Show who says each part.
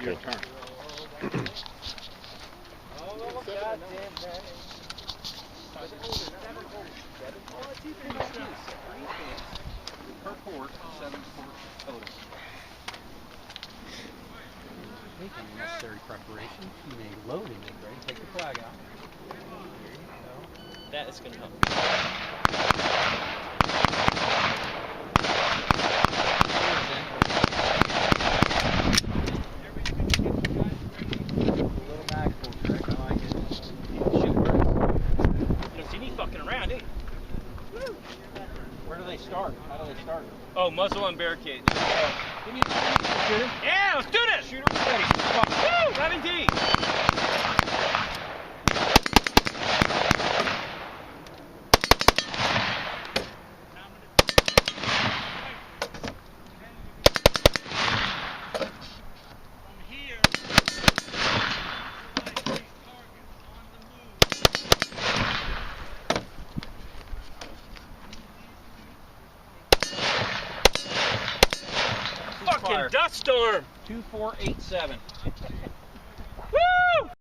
Speaker 1: good turn.
Speaker 2: Per court, 7 courts total.
Speaker 3: Make any necessary preparation. You may load and make ready. Take the flag out. Here you go.
Speaker 4: That is going to help.
Speaker 2: Little magical trick, I like it.
Speaker 4: You don't see me fucking around, do you? Woo.
Speaker 2: Where do they start? How do they start?
Speaker 4: Oh, muzzle on barricade.
Speaker 2: Give me a shooter.
Speaker 4: Yeah, let's do this!
Speaker 2: Shooter ready.
Speaker 4: Woo! 11D! Fucking dust storm!
Speaker 2: 2487.